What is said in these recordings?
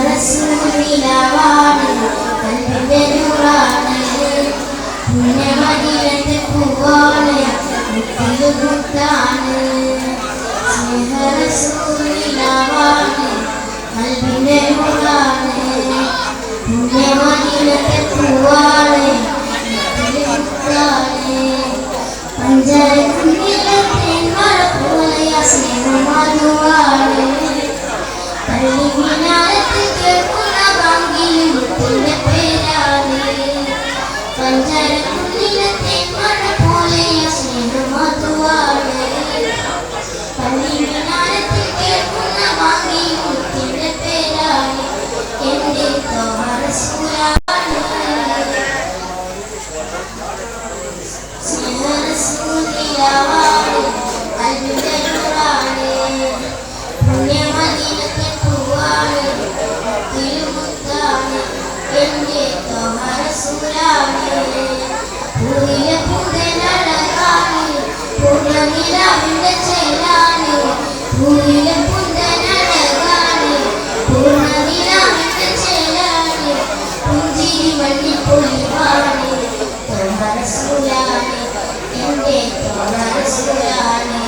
റസൂലിലാവാണ് കൽബിന്റെ നൂറാണ് പുണ്യമദീനത്തെ പൂവാണ് മുത്തിലെ മുത്താണ് റസൂലിലാവാണ് കൽബിന്റെ നൂറാണ് പുണ്യമദീനത്തെ പൂവാണ് മുത്തിലെ മുത്താണ് പഞ്ചാരക്കുന്നിലെ തേന്മഴ പോലെ സ്നേഹമധുവാണ് പള്ളിമിനാരത്തിൽ കേൾക്കുന്ന ബാങ്കിൽ മുത്തിന്റെ പേരാണ് പഞ്ചാരക്കുന്നിലെ തേന്മഴ പോലെ സ്നേഹമധുവാണ് പള്ളിമിനാരത്തിൽ കേൾക്കുന്ന ബാങ്കിൽ മുത്തിന്റെ പേരാണ് എന്റെ റസൂലാണ് സ്നേഹറസൂലിലാവാണ് കൽബിന്റെ നൂറാണ് പുണ്യമദീനത്തെ പൂവാണ് തിരുമുത്താണ് എന്റെ റസൂലാണ് പൂവിലെ പുന്തനഴകാണ് പൂർണ്ണനിലാവിന്റെ ചേലാണ് പൂവിലെ പുന്തനഴകാണ് പൂർണ്ണനിലാവിന്റെ ചേലാണ് പുഞ്ചിരി മണ്ണിപ്പൊലിവാണ് റസൂലാണ് എന്റെ റസൂലാണ്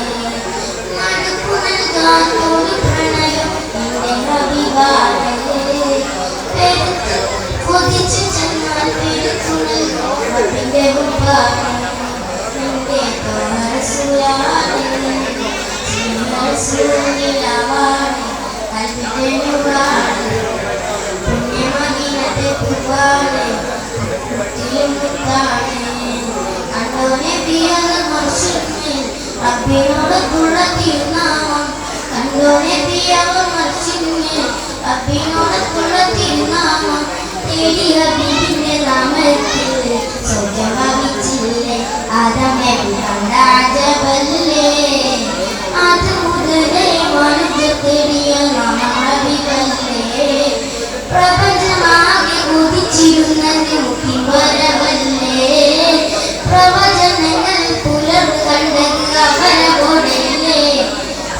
മടുപ്പു നൽകാത്തൊരു പ്രണയം എന്റെ ഹബീബാണ് പെരുത്ത് കൊതിച്ചു ചെന്നാൽ പെരുത്തു നൽകും റബ്ബിന്റെ മുമ്പാണ് എന്റെ റസൂലാണ് റസൂലിലാവാണ് കൽബിന്റെ നൂറാണ് പുണ്യമദീനത്തെ പൂവാണ് മുത്തിലെ മുത്താണ് റബ്ബിനോടുള്ള തിരുനാമം കണ്ടോനെ പിയാവോ മർച്ചിനെ റബ്ബിനോടുള്ള തിരുനാമം തേടി ഹബീബിന്റെ നാമത്തിൽ സ്വർഗ്ഗം ലഭിച്ചില്ലേ ആദമേ കണ്ടാജബല്ലേ അത് മുതലേ മനുജ തേടിയ നാമം ഹബീബല്ലേ പ്രപഞ്ചമാകെ ഉദിച്ചിരുന്നത് മുഖ്യം വരവല്ലേ പ്രവചനങ്ങൾ പുലർ കണ്ടത് അവരവോടല്ലേ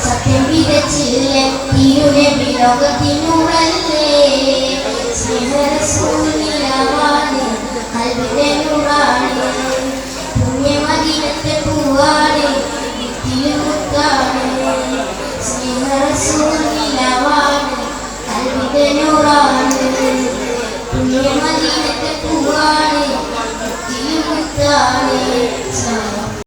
സത്യം വിതച്ചില്ലേ തിരുനബി ലോകത്തിനൂറല്ലേ സ്നേഹറസൂലിലാവാണ് കൽബിന്റെ നൂറാണ് പുണ്യമദീനത്തെ പൂവാണ് തിരുമുത്താണ് സ്നേഹറസൂലിലാവാണ് കൽബിന്റെ നൂറാണ് പുണ്യമദീനത്തെ പൂവാണ് തിരുമുത്താണ്